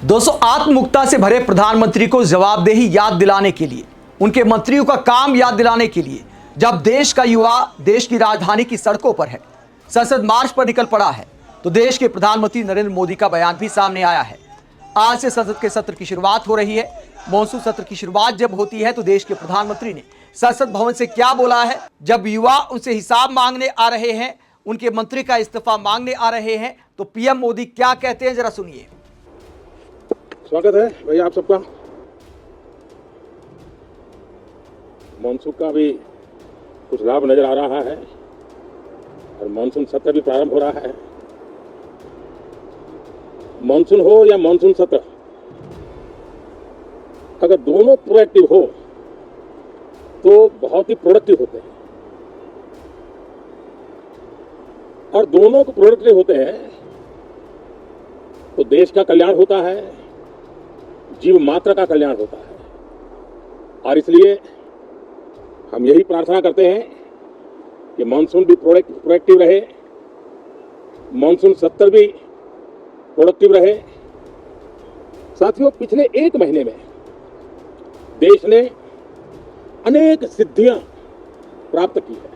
दोस्तों, आत्ममुक्ता से भरे प्रधानमंत्री को जवाबदेही याद दिलाने के लिए, उनके मंत्रियों का काम याद दिलाने के लिए जब देश का युवा देश की राजधानी की सड़कों पर है, संसद मार्च पर निकल पड़ा है, तो देश के प्रधानमंत्री नरेंद्र मोदी का बयान भी सामने आया है। आज से संसद के सत्र की शुरुआत हो रही है। मॉनसून सत्र की शुरुआत जब होती है तो देश के प्रधानमंत्री ने संसद भवन से क्या बोला है, जब युवा उनसे हिसाब मांगने आ रहे हैं, उनके मंत्री का इस्तीफा मांगने आ रहे हैं, तो पीएम मोदी क्या कहते हैं, जरा सुनिए। स्वागत है भैया आप सबका। मानसून का भी कुछ लाभ नजर आ रहा है और मानसून सत्र भी प्रारंभ हो रहा है। मानसून हो या मानसून सत्र, अगर दोनों प्रोएक्टिव हो तो बहुत ही प्रोडक्टिव होते हैं, और दोनों को प्रोडक्टिव होते हैं तो देश का कल्याण होता है, जीव मात्र का कल्याण होता है। और इसलिए हम यही प्रार्थना करते हैं कि मानसून भी प्रोएक्टिव रहे, मानसून सत्र भी प्रोडक्टिव रहे। साथियों, पिछले एक महीने में देश ने अनेक सिद्धियां प्राप्त की है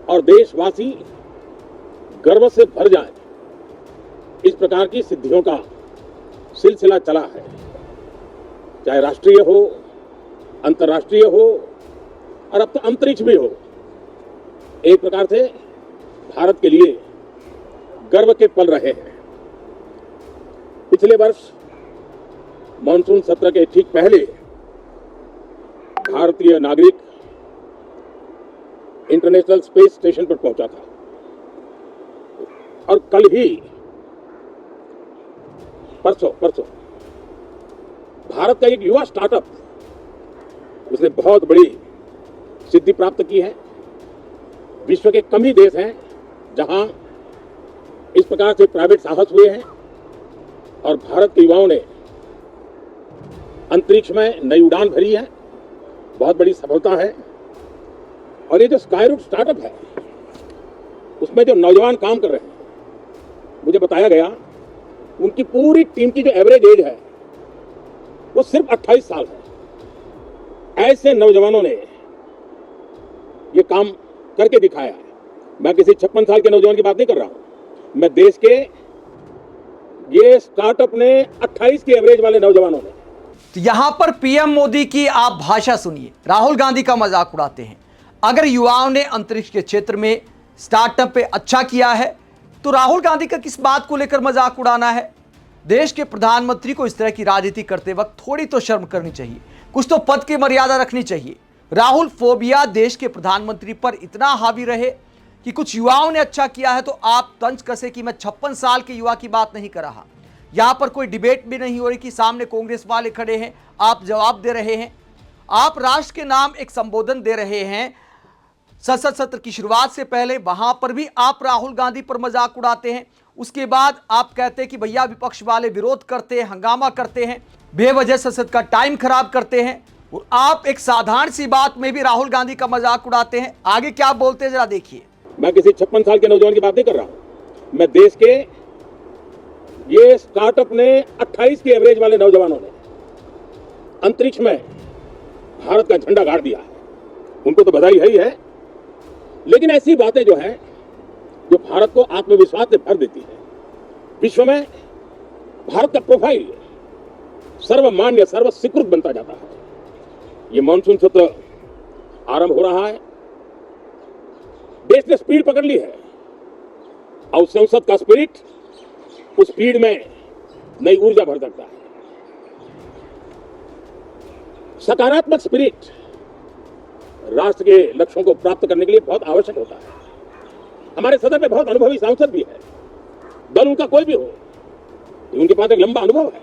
और देशवासी गर्व से भर जाए, इस प्रकार की सिद्धियों का सिलसिला चला है। चाहे राष्ट्रीय हो, अंतर्राष्ट्रीय हो और अब तो अंतरिक्ष भी हो, एक प्रकार से भारत के लिए गर्व के पल रहे हैं। पिछले वर्ष मानसून सत्र के ठीक पहले भारतीय नागरिक इंटरनेशनल स्पेस स्टेशन पर पहुंचा था, और कल ही परसों भारत का एक युवा स्टार्टअप, उसने बहुत बड़ी सिद्धि प्राप्त की है। विश्व के कम ही देश हैं जहां इस प्रकार से प्राइवेट साहस हुए हैं, और भारत के युवाओं ने अंतरिक्ष में नई उड़ान भरी है। बहुत बड़ी सफलता है। और ये जो स्काईरूट स्टार्टअप है, उसमें जो नौजवान काम कर रहे हैं, मुझे बताया गया उनकी पूरी टीम की जो एवरेज एज है वो सिर्फ 28 साल है। ऐसे नौजवानों ने ये काम करके दिखाया है। मैं किसी 56 साल के नौजवान की बात नहीं कर रहा हूं, मैं देश के ये स्टार्टअप ने 28 की एवरेज वाले नौजवानों ने। तो यहां पर पीएम मोदी की आप भाषा सुनिए। राहुल गांधी का मजाक उड़ाते हैं। अगर युवाओं ने अंतरिक्ष के क्षेत्र में स्टार्टअप पे अच्छा किया है तो राहुल गांधी का किस बात को लेकर मजाक उड़ाना है। देश के प्रधानमंत्री को इस तरह की राजनीति करते वक्त थोड़ी तो शर्म करनी चाहिए, कुछ तो पद की मर्यादा रखनी चाहिए। राहुल फोबिया देश के प्रधानमंत्री पर इतना हावी रहे कि कुछ युवाओं ने अच्छा किया है तो आप तंज कसे कि मैं 56 साल के युवा की बात नहीं कर रहा। यहां पर कोई डिबेट भी नहीं हो रही कि सामने कांग्रेस वाले खड़े हैं, आप जवाब दे रहे हैं, आप राष्ट्र के नाम एक संबोधन दे रहे हैं। संसद सत्र की शुरुआत से पहले वहां पर भी आप राहुल गांधी पर मजाक उड़ाते हैं। उसके बाद आप कहते हैं कि भैया विपक्ष वाले विरोध करते हैं, हंगामा करते हैं, बेवजह संसद का टाइम खराब करते हैं, और आप एक साधारण सी बात में भी राहुल गांधी का मजाक उड़ाते हैं। आगे क्या बोलते हैं जरा देखिए। मैं किसी 56 साल के नौजवान की बात नहीं कर रहा हूं, मैं देश के ये स्टार्टअप ने 28 की एवरेज वाले नौजवानों ने अंतरिक्ष में भारत का झंडा गाड़ दिया है। उनको तो बधाई है ही है, लेकिन ऐसी बातें जो हैं जो भारत को आत्मविश्वास से भर देती है। विश्व में भारत का प्रोफाइल सर्वमान्य, सर्व स्वीकृत बनता जाता है। ये मानसून सत्र आरंभ हो रहा है। देश ने स्पीड पकड़ ली है, और संसद का स्पिरिट उस स्पीड में नई ऊर्जा भर सकता है। सकारात्मक स्पिरिट राष्ट्र के लक्ष्यों को प्राप्त करने के लिए बहुत आवश्यक होता है। हमारे सदन में बहुत अनुभवी सांसद भी है, दल उनका कोई भी हो, उनके पास एक लंबा अनुभव है।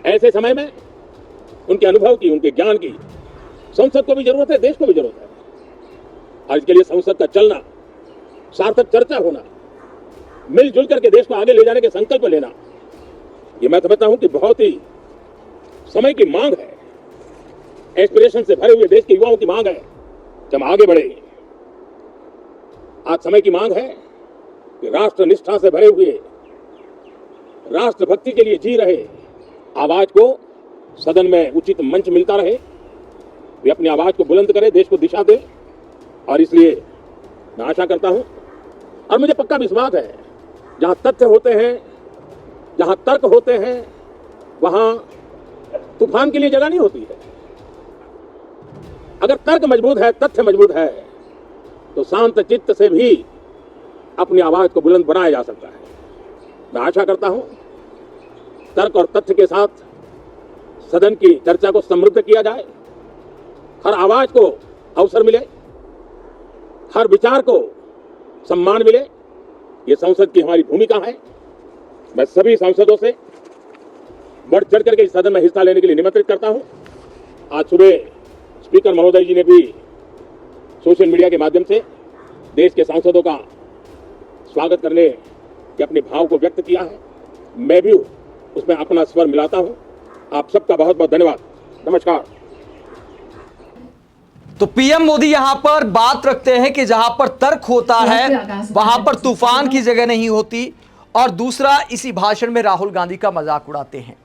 ऐसे समय में उनके अनुभव की, उनके ज्ञान की संसद को भी जरूरत है, देश को भी जरूरत है। और इसके लिए संसद का चलना, सार्थक चर्चा होना, मिलजुल करके देश को आगे ले जाने के संकल्प लेना, ये मैं समझता हूं कि बहुत ही समय की मांग है। एस्पिरेशन से भरे हुए देश के युवाओं की मांग है कि हम आगे बढ़े। आज समय की मांग है कि राष्ट्र निष्ठा से भरे हुए राष्ट्रभक्ति के लिए जी रहे, आवाज को सदन में उचित मंच मिलता रहे, वे अपनी आवाज को बुलंद करें, देश को दिशा दे। और इसलिए मैं आशा करता हूं और मुझे पक्का विश्वास है, जहां तथ्य होते हैं, जहां तर्क होते हैं, वहां तूफान के लिए जगह नहीं होती है। अगर तर्क मजबूत है, तथ्य मजबूत है, तो शांत चित्त से भी अपनी आवाज को बुलंद बनाया जा सकता है। मैं आशा करता हूं तर्क और तथ्य के साथ सदन की चर्चा को समृद्ध किया जाए, हर आवाज को अवसर मिले, हर विचार को सम्मान मिले। ये संसद की हमारी भूमिका है। मैं सभी सांसदों से बढ़ चढ़ करके इस सदन में हिस्सा लेने के लिए निमंत्रित करता हूं। आज सुबह स्पीकर महोदय जी ने भी सोशल मीडिया के माध्यम से देश के सांसदों का स्वागत करने के अपने भाव को व्यक्त किया है। मैं भी उसमें अपना स्वर मिलाता हूं। आप सबका बहुत बहुत धन्यवाद। नमस्कार। तो पीएम मोदी यहां पर बात रखते हैं कि जहां पर तर्क होता है वहां पर तूफान की जगह नहीं होती, और दूसरा इसी भाषण में राहुल गांधी का मजाक उड़ाते हैं।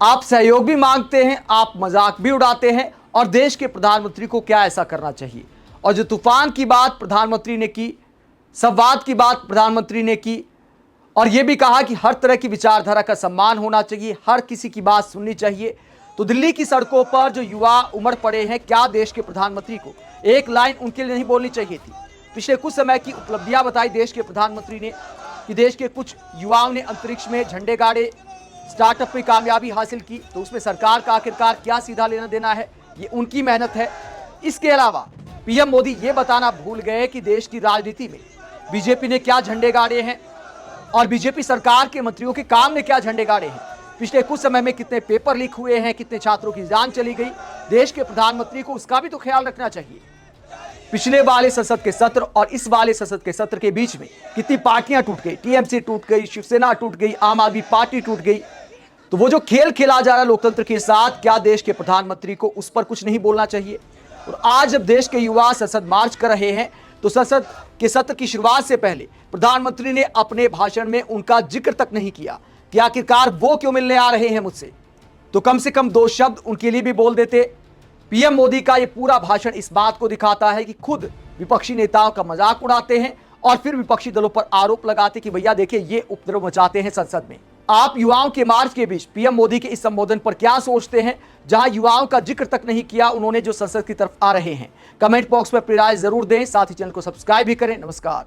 आप सहयोग भी मांगते हैं, आप मजाक भी उड़ाते हैं, और देश के प्रधानमंत्री को क्या ऐसा करना चाहिए। और जो तूफान की बात प्रधानमंत्री ने की, संवाद की बात प्रधानमंत्री ने की, और यह भी कहा कि हर तरह की विचारधारा का सम्मान होना चाहिए, हर किसी की बात सुननी चाहिए। तो दिल्ली की सड़कों पर जो युवा उमड़ पड़े हैं, क्या देश के प्रधानमंत्री को एक लाइन उनके लिए नहीं बोलनी चाहिए थी। पिछले कुछ समय की उपलब्धियां बताई देश के प्रधानमंत्री ने कि देश के कुछ युवाओं ने अंतरिक्ष में झंडे गाड़े, स्टार्टअप में कामयाबी हासिल की। तो उसमें सरकार का आखिरकार क्या सीधा लेना देना है, ये उनकी मेहनत है। इसके अलावा पीएम मोदी ये बताना भूल गए कि देश की राजनीति में बीजेपी ने क्या झंडे गाड़े हैं, और बीजेपी सरकार के मंत्रियों के काम ने क्या झंडे गाड़े हैं। पिछले कुछ समय में कितने पेपर लीक हुए हैं, कितने छात्रों की जान चली गई। देश के प्रधानमंत्री को उसका भी तो ख्याल रखना चाहिए। पिछले वाले संसद के सत्र और इस वाले संसद के सत्र के बीच में कितनी पार्टियां टूट गई, टीएमसी टूट गई, शिवसेना टूट गई, आम आदमी पार्टी टूट गई। तो वो जो खेल खेला जा रहा है लोकतंत्र के साथ, क्या देश के प्रधानमंत्री को उस पर कुछ नहीं बोलना चाहिए। और आज जब देश के युवा संसद मार्च कर रहे हैं, तो संसद के सत्र की शुरुआत से पहले प्रधानमंत्री ने अपने भाषण में उनका जिक्र तक नहीं किया कि आखिरकार वो क्यों मिलने आ रहे हैं मुझसे। तो कम से कम 2 शब्द उनके लिए भी बोल देते। पीएम मोदी का ये पूरा भाषण इस बात को दिखाता है कि खुद विपक्षी नेताओं का मजाक उड़ाते हैं और फिर विपक्षी दलों पर आरोप लगाते कि भैया देखिए ये उपद्रव मचाते हैं संसद में। आप युवाओं के मार्च के बीच पीएम मोदी के इस संबोधन पर क्या सोचते हैं, जहां युवाओं का जिक्र तक नहीं किया उन्होंने जो संसद की तरफ आ रहे हैं। कमेंट बॉक्स में अपनी राय जरूर दें, साथ ही चैनल को सब्सक्राइब भी करें। नमस्कार।